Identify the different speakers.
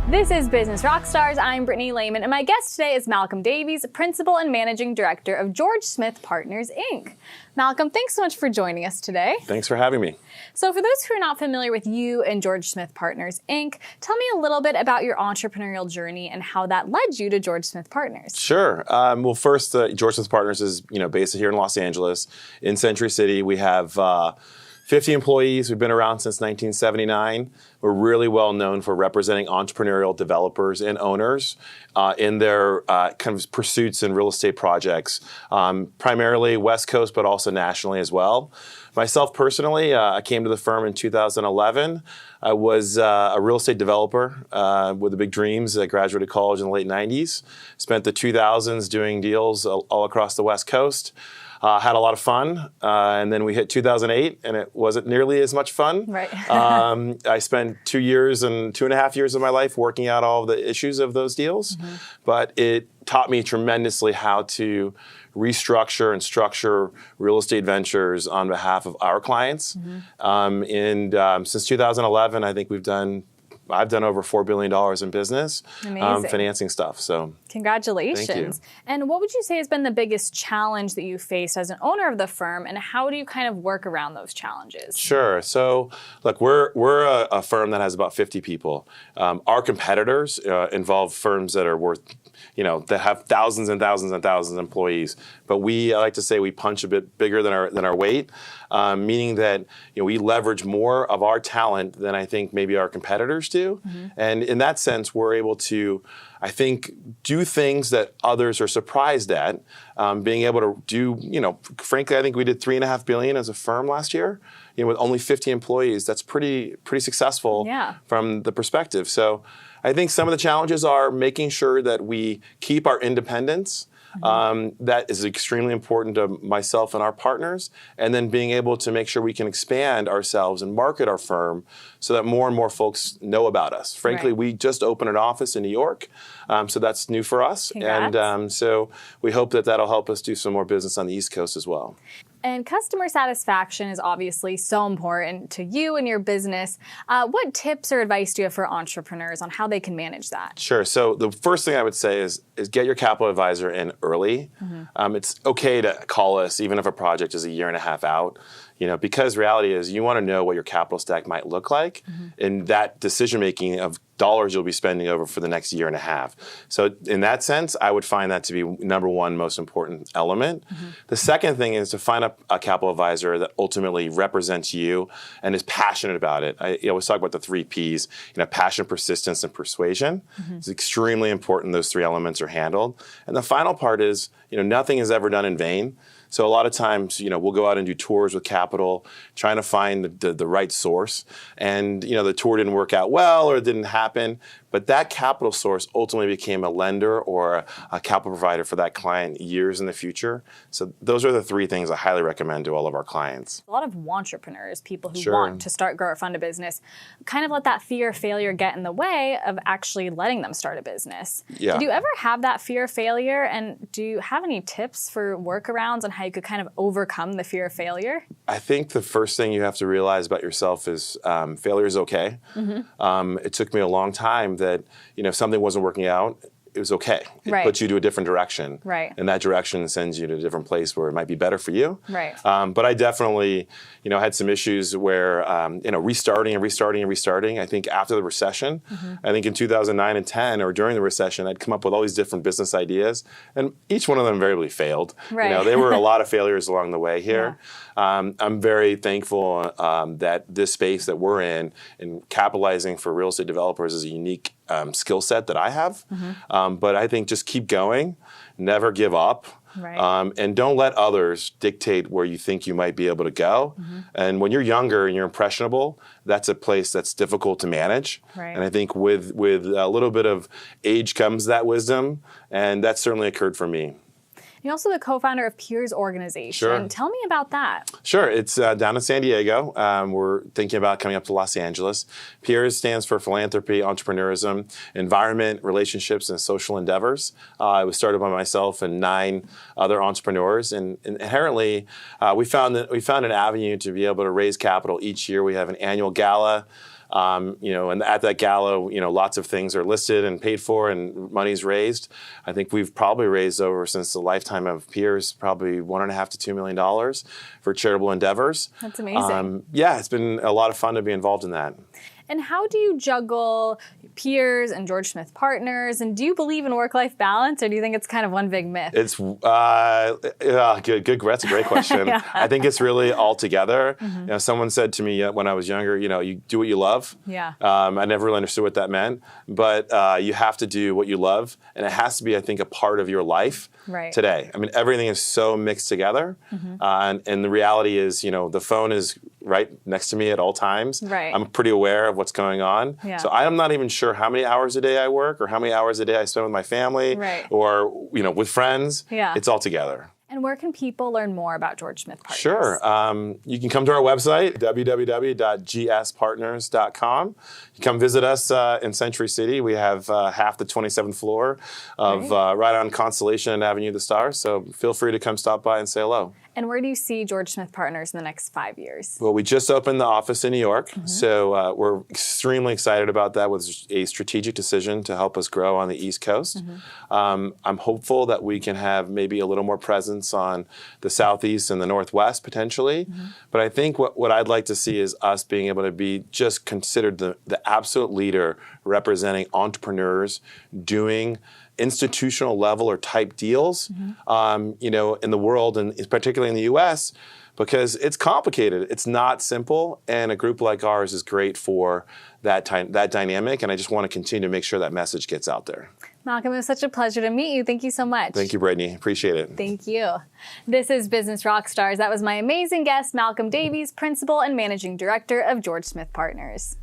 Speaker 1: This is Business Rockstars. I'm Brittany Lehman, and my guest today is Malcolm Davies, Principal and Managing Director of George Smith Partners, Inc. Malcolm, thanks so much for joining us today.
Speaker 2: Thanks for having me.
Speaker 1: So for those who are not familiar with you and George Smith Partners, Inc., tell me a little bit about your entrepreneurial journey and how that led you to George Smith Partners.
Speaker 2: Sure. Well, first, George Smith Partners is based here in Los Angeles, in Century City. We have 50 employees. We've been around since 1979. We're really well known for representing entrepreneurial developers and owners in their kind of pursuits in real estate projects, primarily West Coast, but also nationally as well. Myself personally, I came to the firm in 2011. I was a real estate developer with the big dreams. I graduated college in the late 90s. Spent the 2000s doing deals all across the West Coast. Had a lot of fun, and then we hit 2008, and it wasn't nearly as much fun.
Speaker 1: Right.
Speaker 2: I spent 2 years and 2.5 years of my life working out all of the issues of those deals, but it taught me tremendously how to restructure and structure real estate ventures on behalf of our clients. Since 2011, I think I've done over $4 billion in business, financing stuff. So
Speaker 1: congratulations.
Speaker 2: Thank you.
Speaker 1: And what would you say has been the biggest challenge that you faced as an owner of the firm, and how do you kind of work around those challenges?
Speaker 2: Sure. So look, we're a firm that has about 50 people. Our competitors involve firms that are worth, that have thousands and thousands and thousands of employees. But I like to say we punch a bit bigger than our weight, meaning that we leverage more of our talent than I think maybe our competitors do. And in that sense, we're able to, I think, do things that others are surprised at. Being able to do, frankly, I think we did $3.5 billion as a firm last year. With only 50 employees, that's pretty successful from the perspective. So I think some of the challenges are making sure that we keep our independence. That is extremely important to myself and our partners, and then being able to make sure we can expand ourselves and market our firm so that more and more folks know about us. Frankly, we just opened an office in New York, so that's new for us.
Speaker 1: Congrats.
Speaker 2: And so we hope that that'll help us do some more business on the East Coast as well.
Speaker 1: And customer satisfaction is obviously so important to you and your business. What tips or advice do you have for entrepreneurs on how they can manage that?
Speaker 2: Sure. So the first thing I would say is get your capital advisor in early. It's okay to call us even if a project is 1.5 years out. Because reality is you want to know what your capital stack might look like in that decision-making of dollars you'll be spending over for the next 1.5 years. So in that sense, I would find that to be number one most important element. The second thing is to find a capital advisor that ultimately represents you and is passionate about it. I always talk about the 3 Ps, passion, persistence, and persuasion. It's extremely important those 3 elements are handled. And the final part is, nothing is ever done in vain. So a lot of times, we'll go out and do tours with capital, trying to find the right source. And, the tour didn't work out well or it didn't happen. But that capital source ultimately became a lender or a capital provider for that client years in the future. So those are the 3 things I highly recommend to all of our clients.
Speaker 1: A lot of entrepreneurs, people who want to start, grow, or fund a business, kind of let that fear of failure get in the way of actually letting them start a business.
Speaker 2: Yeah.
Speaker 1: Did you ever have that fear of failure? And do you have any tips for workarounds on how you could kind of overcome the fear of failure?
Speaker 2: I think the first thing you have to realize about yourself is failure is okay. It took me a long time that, if something wasn't working out, it was okay. It puts you to a different direction. And that direction sends you to a different place where it might be better for you. But I definitely, had some issues where, restarting. I think after the recession, I think in 2009 and 10 or during the recession, I'd come up with all these different business ideas, and each one of them invariably failed. There were a lot of failures along the way here. I'm very thankful that this space that we're in capitalizing for real estate developers is a unique skill set that I have. But I think just keep going, never give up. And don't let others dictate where you think you might be able to go. And when you're younger and you're impressionable, that's a place that's difficult to manage. And I think with a little bit of age comes that wisdom, and that certainly occurred for me.
Speaker 1: You're also the co-founder of Peers Organization. Tell me about that.
Speaker 2: Sure. It's down in San Diego. We're thinking about coming up to Los Angeles. Peers stands for philanthropy, entrepreneurism, environment, relationships, and social endeavors. It was started by myself and 9 other entrepreneurs. And inherently, we found an avenue to be able to raise capital each year. We have an annual gala. And at that gala, lots of things are listed and paid for and money's raised. I think we've probably raised over, since the lifetime of peers, probably $1.5 to $2 million for charitable endeavors.
Speaker 1: That's amazing.
Speaker 2: It's been a lot of fun to be involved in that.
Speaker 1: And how do you juggle peers and George Smith Partners? And do you believe in work-life balance, or do you think it's kind of one big myth?
Speaker 2: It's good. That's a great question. Yeah. I think it's really all together. Mm-hmm. Someone said to me when I was younger, you do what you love.
Speaker 1: Yeah.
Speaker 2: I never really understood what that meant, but you have to do what you love, and it has to be, I think, a part of your life today. I mean, everything is so mixed together, and the reality is, the phone is right next to me at all times.
Speaker 1: Right.
Speaker 2: I'm pretty aware of what's going on. Yeah. So I'm not even sure how many hours a day I work or how many hours a day I spend with my family or, with friends. Yeah. It's all together.
Speaker 1: And where can people learn more about George Smith Partners?
Speaker 2: Sure. You can come to our website, www.gspartners.com. You come visit us in Century City. We have half the 27th floor of right on Constellation Avenue of the Stars. So feel free to come stop by and say hello.
Speaker 1: And where do you see George Smith Partners in the next 5 years?
Speaker 2: Well, we just opened the office in New York, so we're extremely excited about that. It was a strategic decision to help us grow on the East Coast. I'm hopeful that we can have maybe a little more presence on the Southeast and the Northwest potentially. But I think what I'd like to see is us being able to be just considered the absolute leader representing entrepreneurs doing institutional level or type deals, in the world, and particularly in the U.S., because it's complicated. It's not simple, and a group like ours is great for that dynamic, and I just want to continue to make sure that message gets out there.
Speaker 1: Malcolm, it was such a pleasure to meet you. Thank you so much.
Speaker 2: Thank you, Brittany. Appreciate it.
Speaker 1: Thank you. This is Business Rockstars. That was my amazing guest, Malcolm Davies, Principal and Managing Director of George Smith Partners.